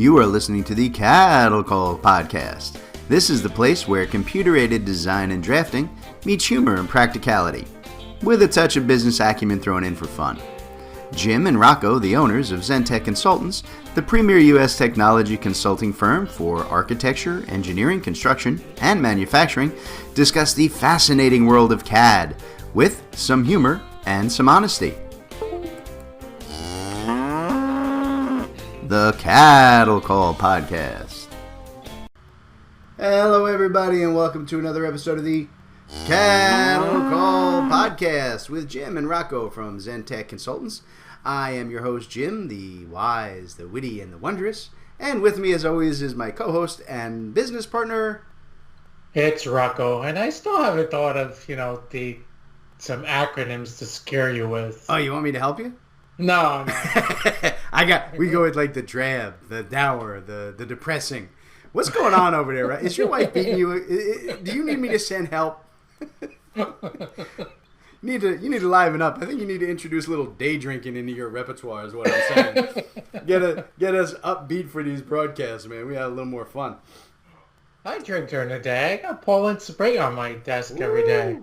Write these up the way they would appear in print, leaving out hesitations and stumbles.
You are listening to the Cattle Call Podcast. This is the place where computer-aided design and drafting meets humor and practicality, with a touch of business acumen thrown in for fun. Jim and Rocco, the owners of Zentech Consultants, the premier U.S. technology consulting firm for architecture, engineering, construction, and manufacturing, discuss the fascinating world of CAD with some humor and some honesty. The Cattle Call Podcast. Hello, everybody, and welcome to another episode of the Cattle Call Podcast with Jim and Rocco from Zentech Consultants. I am your host, Jim, the wise, the witty, and the wondrous. And with me, as always, is my co-host and business partner. It's Rocco, and I still haven't thought of, some acronyms to scare you with. Oh, you want me to help you? No. We go with like the drab, the dour, the depressing. What's going on over there, right? Is your wife beating you? Do you need me to send help? You need to liven up. I think you need to introduce a little day drinking into your repertoire is what I'm saying. Get us upbeat for these broadcasts, man. We have a little more fun. I drink during the day. I got Poland Spring on my desk every day.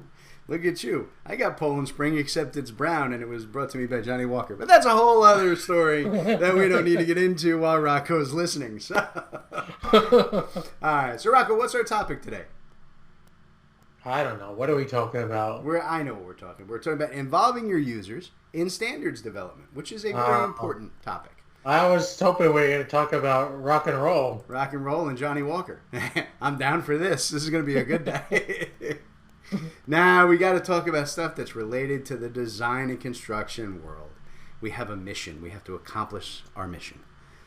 Look at you. I got Poland Spring, except it's brown, and it was brought to me by Johnny Walker. But that's a whole other story that we don't need to get into while Rocco's listening. So. All right. So, Rocco, what's our topic today? I don't know. What are we talking about? I know what we're talking about. We're talking about involving your users in standards development, which is a very important topic. I was hoping we were going to talk about rock and roll. Rock and roll and Johnny Walker. I'm down for this. This is going to be a good day. Now, we got to talk about stuff that's related to the design and construction world. We have a mission. We have to accomplish our mission.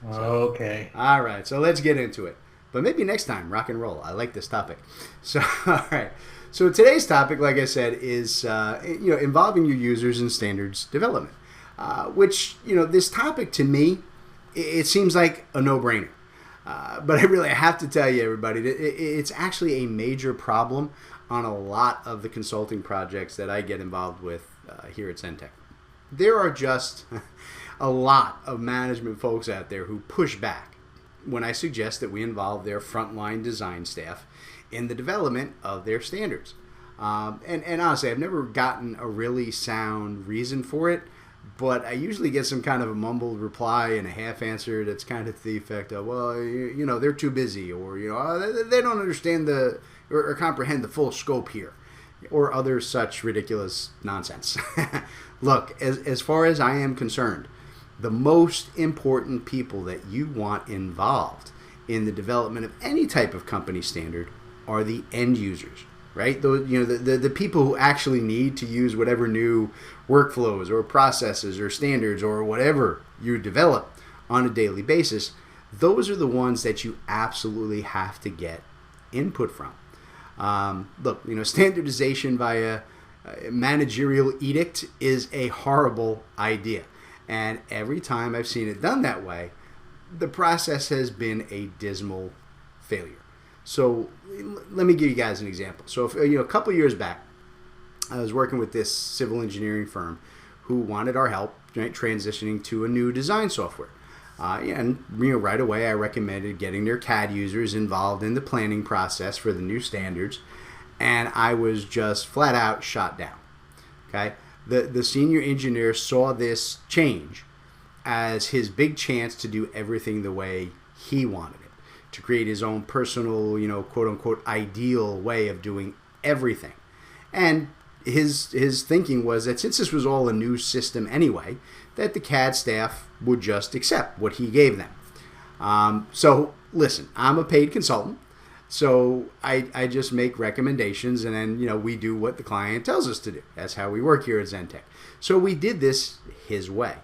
Okay. All right. So let's get into it. But maybe next time, rock and roll. I like this topic. So, all right. So today's topic, like I said, is involving your users in standards development. Which, this topic to me, it seems like a no-brainer. But I have to tell you, everybody, that it's actually a major problem on a lot of the consulting projects that I get involved with here at Zentech. There are just a lot of management folks out there who push back when I suggest that we involve their frontline design staff in the development of their standards. And honestly, I've never gotten a really sound reason for it, but I usually get some kind of a mumbled reply and a half answer that's kind of to the effect of, well, they're too busy, or, they don't understand or comprehend the full scope here, or other such ridiculous nonsense. Look, as far as I am concerned, the most important people that you want involved in the development of any type of company standard are the end users, right? The people who actually need to use whatever new workflows or processes or standards or whatever you develop on a daily basis. Those are the ones that you absolutely have to get input from. Look, standardization via managerial edict is a horrible idea. And every time I've seen it done that way, the process has been a dismal failure. So let me give you guys an example. So a couple years back, I was working with this civil engineering firm who wanted our help, right, transitioning to a new design software. And right away, I recommended getting their CAD users involved in the planning process for the new standards, and I was just flat out shot down. Okay, the senior engineer saw this change as his big chance to do everything the way he wanted it, to create his own personal, quote unquote, ideal way of doing everything. And his thinking was that since this was all a new system anyway, that the CAD staff would just accept what he gave them. So listen, I'm a paid consultant, so I just make recommendations, and then we do what the client tells us to do. That's how we work here at Zentech. So we did this his way.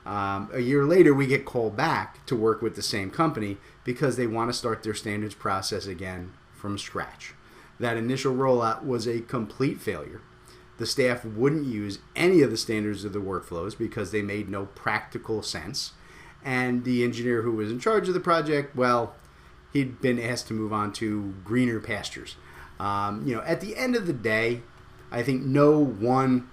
A year later, we get called back to work with the same company because they want to start their standards process again from scratch. That initial rollout was a complete failure. The staff wouldn't use any of the standards of the workflows because they made no practical sense. And the engineer who was in charge of the project, well, he'd been asked to move on to greener pastures. At the end of the day, I think no one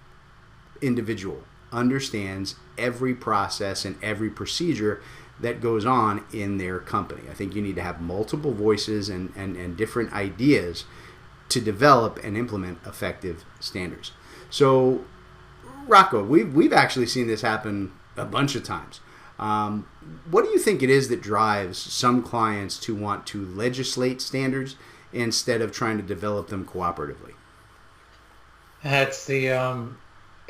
individual understands every process and every procedure that goes on in their company. I think you need to have multiple voices and different ideas to develop and implement effective standards. So, Rocco, we've actually seen this happen a bunch of times. What do you think it is that drives some clients to want to legislate standards instead of trying to develop them cooperatively? That's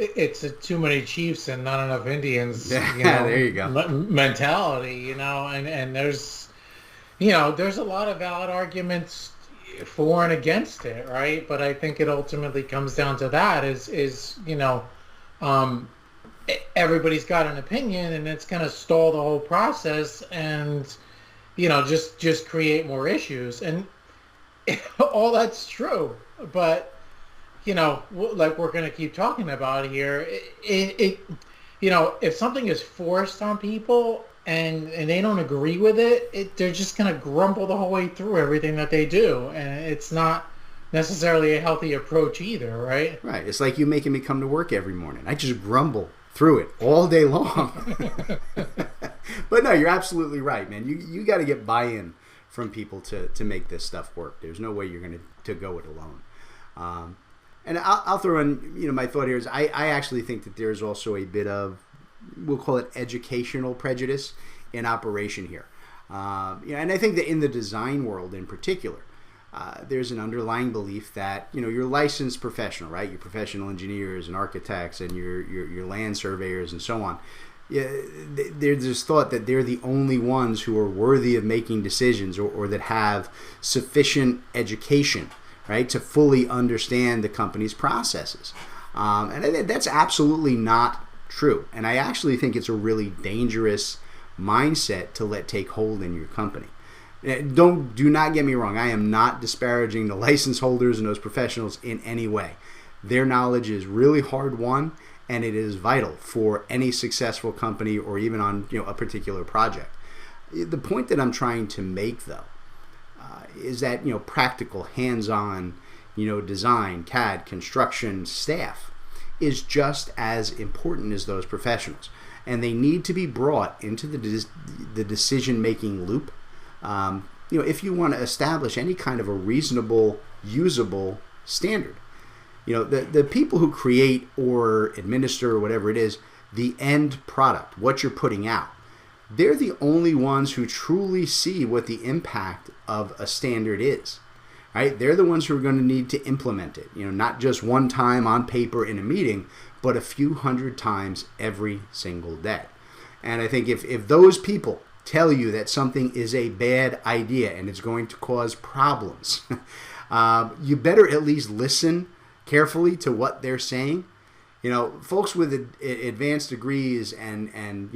it's a too many chiefs and not enough Indians. There you go. Mentality, and there's a lot of valid arguments for and against it, right? But I think it ultimately comes down to that everybody's got an opinion, and it's going to stall the whole process, and just create more issues, and all that's true. But like we're going to keep talking about here, if something is forced on people and they don't agree with it, they're just going to grumble the whole way through everything that they do, and it's not necessarily a healthy approach either, right? Right. It's like you making me come to work every morning. I just grumble through it all day long. But no, you're absolutely right, man. You got to get buy-in from people to make this stuff work. There's no way you're going to go it alone. And I'll throw in, my thought here is I actually think that there's also a bit of, we'll call it educational prejudice in operation here. And I think that in the design world in particular, there's an underlying belief that, you're licensed professional, right? Your professional engineers and architects and your land surveyors and so on. Yeah, there's this thought that they're the only ones who are worthy of making decisions or that have sufficient education, right, to fully understand the company's processes. And that's absolutely not true. And I actually think it's a really dangerous mindset to let take hold in your company. Do not get me wrong. I am not disparaging the license holders and those professionals in any way. Their knowledge is really hard won, and it is vital for any successful company or even on a particular project. The point that I'm trying to make, though, is that practical, hands-on, design, CAD, construction staff is just as important as those professionals, and they need to be brought into the decision-making loop. If you want to establish any kind of a reasonable, usable standard. The people who create or administer or whatever it is, the end product, what you're putting out, they're the only ones who truly see what the impact of a standard is, right? They're the ones who are going to need to implement it, not just one time on paper in a meeting, but a few hundred times every single day. And I think if those people tell you that something is a bad idea and it's going to cause problems, you better at least listen carefully to what they're saying. Folks with advanced degrees and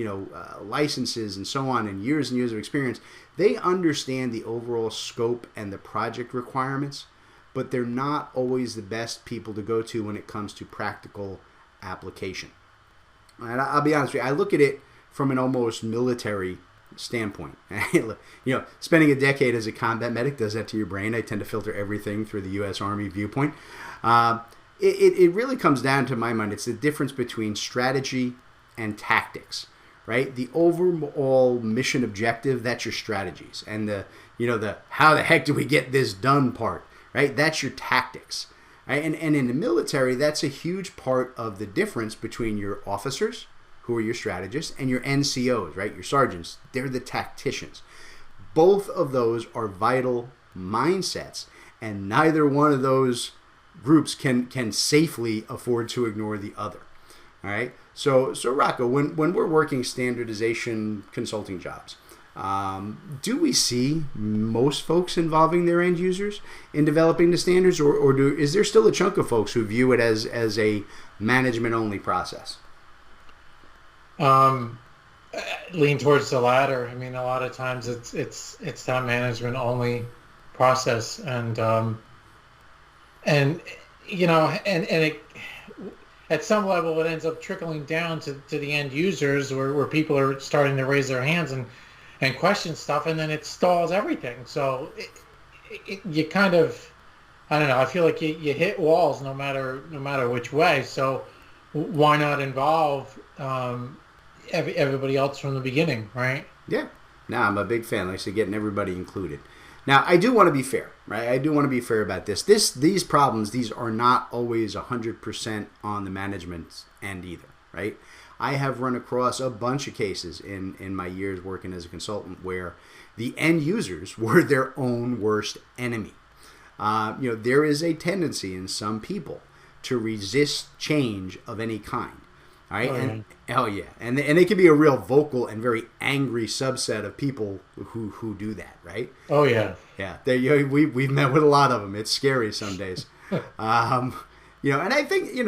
licenses and so on and years of experience, they understand the overall scope and the project requirements, but they're not always the best people to go to when it comes to practical application. And I'll be honest with you, I look at it from an almost military standpoint. Spending a decade as a combat medic does that to your brain. I tend to filter everything through the U.S. Army viewpoint. It really comes down to my mind. It's the difference between strategy and tactics, right? The overall mission objective, that's your strategies, and the how the heck do we get this done part, right? That's your tactics, right? And in the military, that's a huge part of the difference between your officers, who are your strategists, and your NCOs, right? Your sergeants. They're the tacticians. Both of those are vital mindsets, and neither one of those groups can safely afford to ignore the other. All right. So Rocco, when we're working standardization consulting jobs, do we see most folks involving their end users in developing the standards, or is there still a chunk of folks who view it as a management only process? Lean towards the latter. I mean, a lot of times it's that management only process, and it, at some level it ends up trickling down to the end users where people are starting to raise their hands and question stuff, and then it stalls everything. So you kind of, I don't know, I feel like you hit walls no matter which way. So why not involve everybody else from the beginning, right? Yeah. Now, I'm a big fan, like I said, getting everybody included. Now, I do want to be fair, right? I do want to be fair about this. These problems, these are not always 100% on the management end either, right? I have run across a bunch of cases in my years working as a consultant where the end users were their own worst enemy. There is a tendency in some people to resist change of any kind. All right, and they can be a real vocal and very angry subset of people who do that, right? Oh yeah, yeah. We've met with a lot of them. It's scary some days, and I think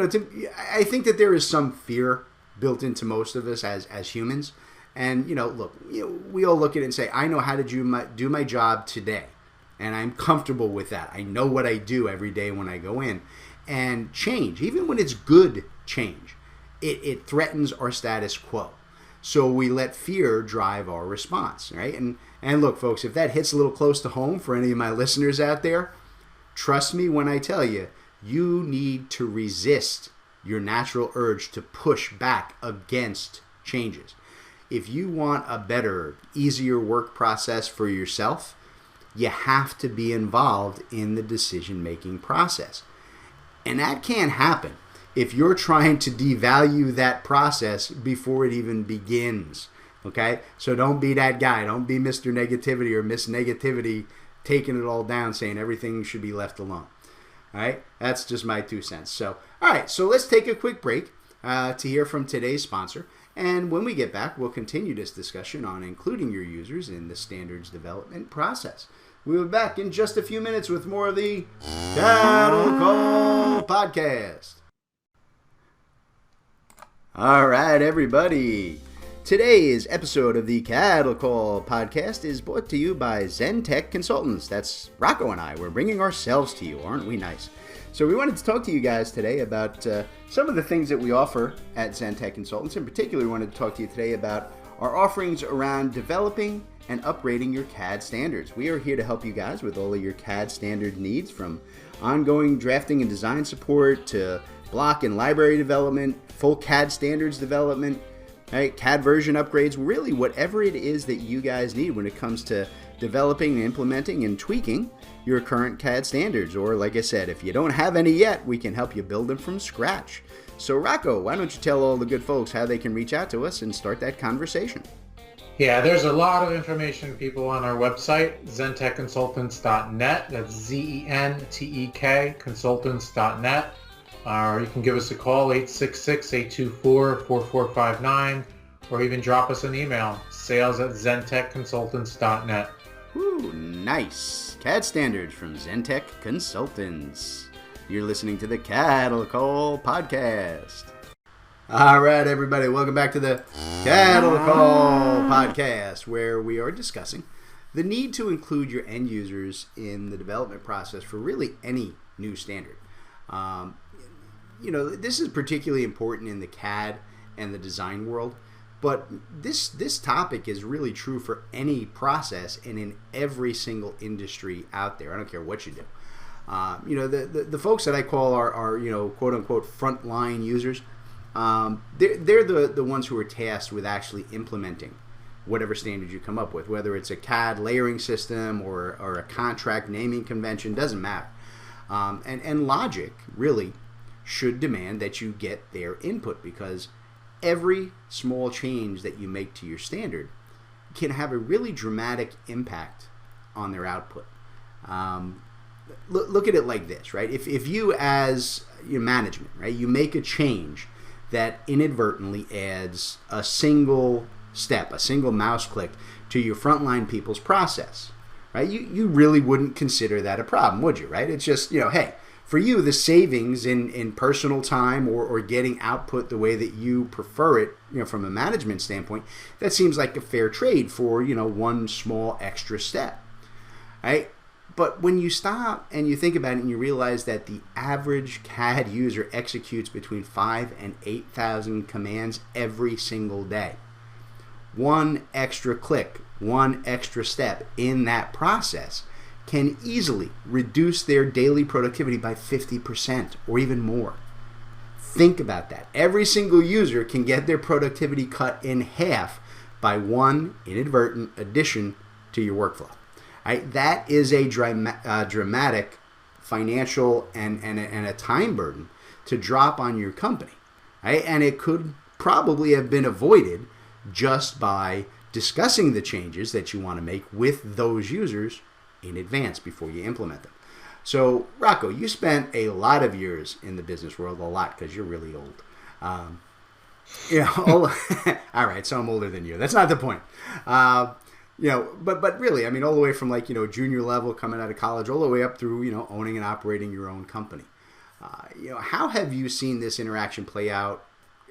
I think that there is some fear built into most of us as humans, and look, we all look at it and say, I know how to do my job today, and I'm comfortable with that. I know what I do every day when I go in, and change, even when it's good change. It threatens our status quo. So we let fear drive our response, right? And look, folks, if that hits a little close to home for any of my listeners out there, trust me when I tell you, you need to resist your natural urge to push back against changes. If you want a better, easier work process for yourself, you have to be involved in the decision-making process. And that can't happen if you're trying to devalue that process before it even begins, okay? So don't be that guy. Don't be Mr. Negativity or Miss Negativity taking it all down, saying everything should be left alone, all right? That's just my 2 cents. So, all right, so let's take a quick break to hear from today's sponsor. And when we get back, we'll continue this discussion on including your users in the standards development process. We'll be back in just a few minutes with more of the Cattle Call Podcast. All right, everybody. Today's episode of the Cattle Call Podcast is brought to you by Zentech Consultants. That's Rocco and I. We're bringing ourselves to you. Aren't we nice? So we wanted to talk to you guys today about some of the things that we offer at Zentech Consultants. In particular, we wanted to talk to you today about our offerings around developing and upgrading your CAD standards. We are here to help you guys with all of your CAD standard needs, from ongoing drafting and design support to block and library development, full CAD standards development, right? CAD version upgrades, really whatever it is that you guys need when it comes to developing and implementing and tweaking your current CAD standards. Or like I said, if you don't have any yet, we can help you build them from scratch. So Rocco, why don't you tell all the good folks how they can reach out to us and start that conversation? Yeah, there's a lot of information, people, on our website, zentechconsultants.net. That's ZENTEK consultants.net. Or you can give us a call, 866-824-4459, or even drop us an email, sales@zentechconsultants.net. Ooh, nice. CAD standards from Zentech Consultants. You're listening to the Cattle Call Podcast. All right, everybody, welcome back to the Cattle Call Podcast, where we are discussing the need to include your end users in the development process for really any new standard. This is particularly important in the CAD and the design world, but this topic is really true for any process and in every single industry out there. I don't care what you do. The folks that I call are quote unquote frontline users. They're the ones who are tasked with actually implementing whatever standard you come up with, whether it's a CAD layering system or a contract naming convention, doesn't matter. And logic really should demand that you get their input, because every small change that you make to your standard can have a really dramatic impact on their output. Look at it like this, right? If you as your management, right, you make a change that inadvertently adds a single step, a single mouse click to your frontline people's process, right? You really wouldn't consider that a problem, would you, right? It's just, hey, for you, the savings in personal time or getting output the way that you prefer it, from a management standpoint, that seems like a fair trade for, one small extra step, right? But when you stop and you think about it and you realize that the average CAD user executes between 5,000 and 8,000 commands every single day, one extra click, one extra step in that process can easily reduce their daily productivity by 50% or even more. Think about that. Every single user can get their productivity cut in half by one inadvertent addition to your workflow. Right? That is a dramatic financial and a time burden to drop on your company. Right? And it could probably have been avoided just by discussing the changes that you want to make with those users in advance before you implement them. So, Rocco, you spent a lot of years in the business world, a lot, because you're really old. All right, so I'm older than you. That's not the point. But really, I mean, all the way from junior level, coming out of college, all the way up through, owning and operating your own company. How have you seen this interaction play out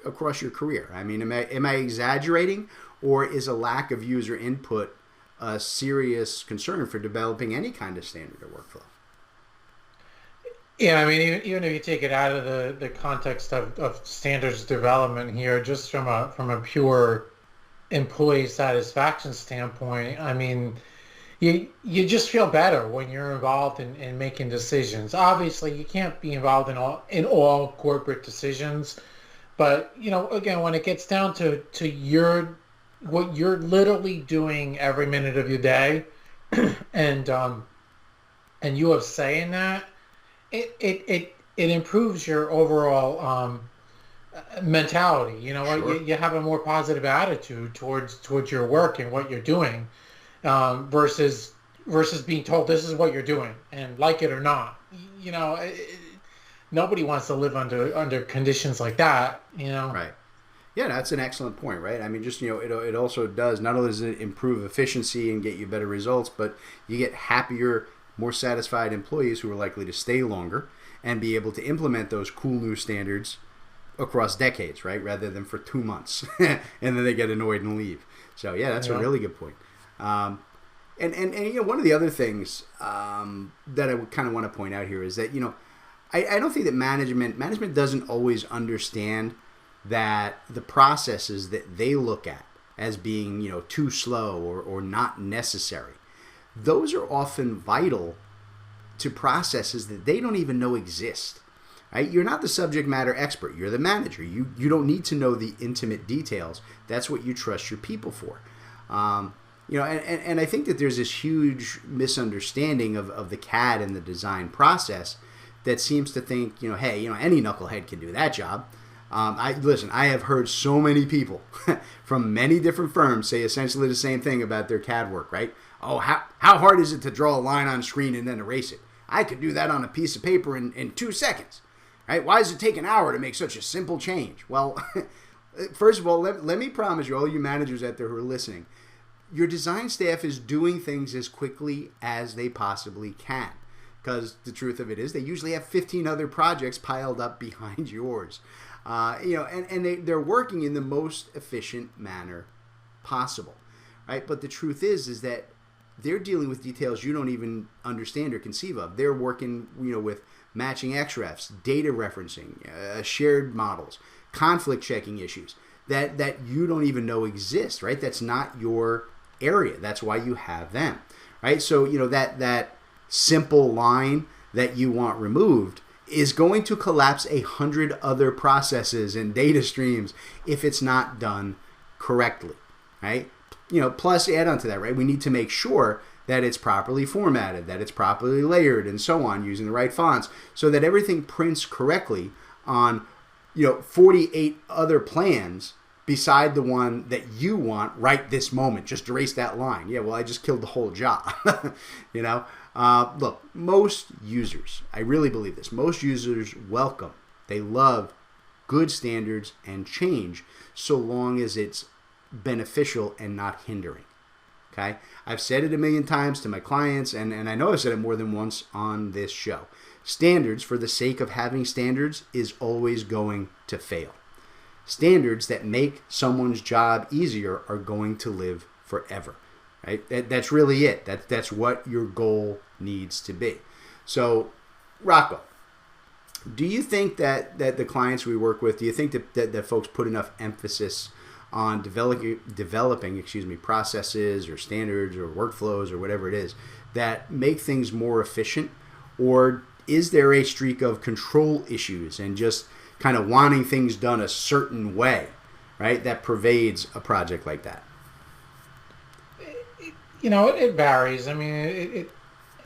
across your career? I mean, am I exaggerating, or is a lack of user input a serious concern for developing any kind of standard or workflow? Yeah, I mean, even if you take it out of the context of standards development here, just from a pure employee satisfaction standpoint, I mean, you just feel better when you're involved in making decisions. Obviously, you can't be involved in all corporate decisions, but again, when it gets down to what you're literally doing every minute of your day, and you have say in that. It improves your overall mentality. Sure. You have a more positive attitude towards your work and what you're doing, versus being told this is what you're doing and like it or not. Nobody wants to live under conditions like that. Right. Yeah, that's an excellent point, right? I mean, just it also does, not only does it improve efficiency and get you better results, but you get happier, more satisfied employees who are likely to stay longer and be able to implement those cool new standards across decades, right? Rather than for 2 months and then they get annoyed and leave. So yeah, that's a really good point. And one of the other things that I would kind of want to point out here is that I don't think that management doesn't always understand that the processes that they look at as being too slow or not necessary, those are often vital to processes that they don't even know exist. Right? You're not the subject matter expert. You're the manager. You don't need to know the intimate details. That's what you trust your people for. And I think that there's this huge misunderstanding of the CAD and the design process that seems to think, hey, any knucklehead can do that job. I have heard so many people from many different firms say essentially the same thing about their CAD work, right? Oh, how hard is it to draw a line on screen and then erase it? I could do that on a piece of paper in 2 seconds, right? Why does it take an hour to make such a simple change? Well, first of all, let me promise you, all you managers out there who are listening, your design staff is doing things as quickly as they possibly can. Because the truth of it is they usually have 15 other projects piled up behind yours. They're working in the most efficient manner possible, right? But the truth is that they're dealing with details you don't even understand or conceive of. They're working, with matching XREFs, data referencing, shared models, conflict checking issues that you don't even know exist, right? That's not your area. That's why you have them, right? So, that simple line that you want removed is going to collapse 100 other processes and data streams if it's not done correctly, right? Plus add on to that, right? We need to make sure that it's properly formatted, that it's properly layered, and so on, using the right fonts, so that everything prints correctly on, 48 other plans beside the one that you want right this moment. Just erase that line. Yeah, well, I just killed the whole job. Look, most users, I really believe this, most users welcome, they love good standards and change so long as it's beneficial and not hindering. Okay? I've said it a million times to my clients, and I know I've said it more than once on this show. Standards, for the sake of having standards, is always going to fail. Standards that make someone's job easier are going to live forever. Right? That's really it. That's what your goal needs to be. So, Rocco, do you think that the clients we work with, do you think that folks put enough emphasis on developing processes or standards or workflows or whatever it is that make things more efficient? Or is there a streak of control issues and just kind of wanting things done a certain way, right, that pervades a project like that? It varies. I mean,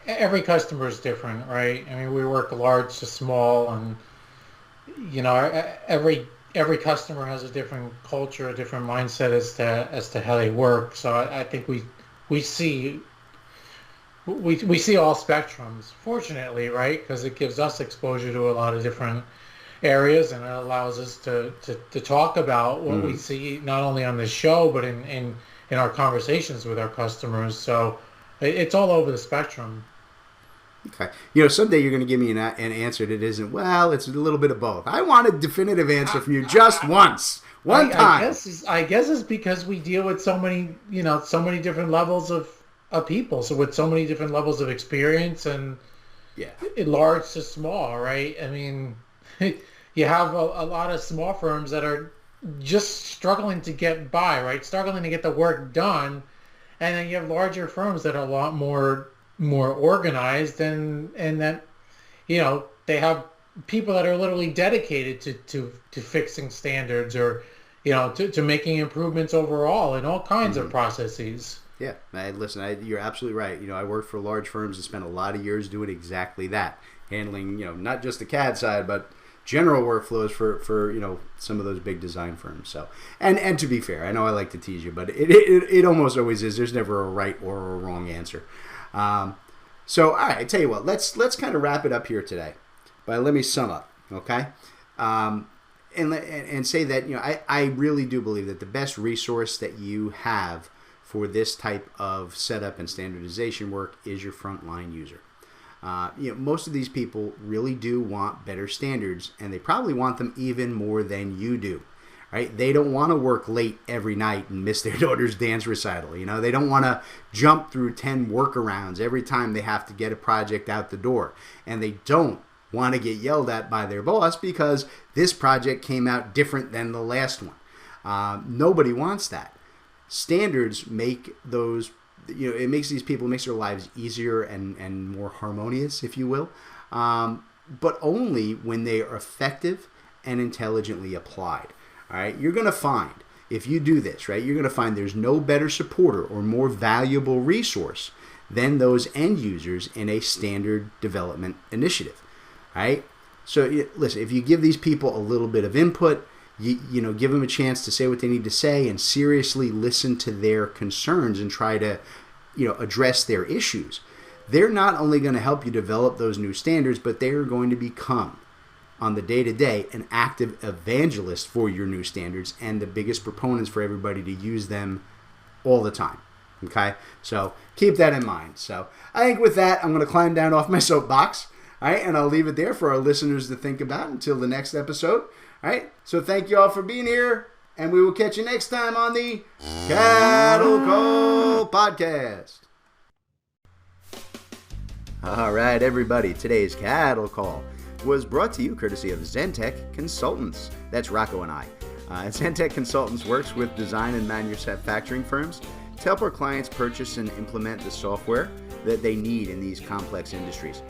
every customer is different, right? I mean, we work large to small, and every customer has a different culture, a different mindset as to how they work. So I think we see all spectrums, fortunately, right? Because it gives us exposure to a lot of different areas, and it allows us to talk about what we see not only on this show but in our conversations with our customers. So it's all over the spectrum. Okay. Someday you're going to give me an answer that isn't, well, it's a little bit of both. I want a definitive answer from you just once. One time. I guess it's because we deal with so many different levels of people. So with so many different levels of experience, and large to small, right? I mean, you have a lot of small firms that are just struggling to get by, right? Struggling to get the work done. And then you have larger firms that are a lot more organized, and that, they have people that are literally dedicated to fixing standards, or, to making improvements overall in all kinds of processes. Yeah, listen, you're absolutely right. I worked for large firms and spent a lot of years doing exactly that, handling, not just the CAD side, but general workflows for some of those big design firms. So, and to be fair, I know I like to tease you, but it almost always is. There's never a right or a wrong answer. So, all right, I tell you what, let's kind of wrap it up here today. But let me sum up, okay? And say that I really do believe that the best resource that you have for this type of setup and standardization work is your frontline user. Most of these people really do want better standards, and they probably want them even more than you do, right? They don't want to work late every night and miss their daughter's dance recital. They don't want to jump through 10 workarounds every time they have to get a project out the door. And they don't want to get yelled at by their boss because this project came out different than the last one. Nobody wants that. Standards make those, it makes their lives easier and more harmonious, if you will, but only when they are effective and intelligently applied. All right, you're going to find, if you do this, right, you're going to find there's no better supporter or more valuable resource than those end users in a standard development initiative. All right, so listen, if you give these people a little bit of input, give them a chance to say what they need to say, and seriously listen to their concerns and try to, address their issues. They're not only going to help you develop those new standards, but they are going to become, on the day-to-day, an active evangelist for your new standards and the biggest proponents for everybody to use them all the time. Okay? So keep that in mind. So I think with that, I'm going to climb down off my soapbox. All right? And I'll leave it there for our listeners to think about until the next episode. All right? So thank you all for being here, and we will catch you next time on the Cattle Call Podcast. All right, everybody. Today's Cattle Call was brought to you courtesy of Zentech Consultants. That's Rocco and I. Zentech Consultants works with design and manufacturing firms to help our clients purchase and implement the software that they need in these complex industries.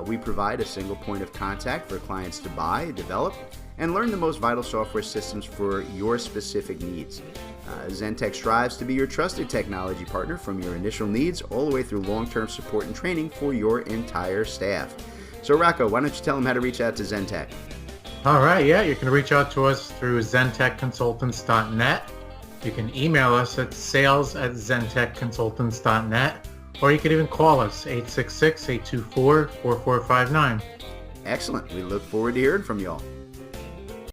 We provide a single point of contact for clients to buy, develop, and learn the most vital software systems for your specific needs. Zentech strives to be your trusted technology partner from your initial needs all the way through long-term support and training for your entire staff. So Rocco, why don't you tell them how to reach out to Zentech? All right, yeah, you can reach out to us through zentechconsultants.net. You can email us at sales@zentechconsultants.net, or you can even call us 866-824-4459. Excellent. We look forward to hearing from you all.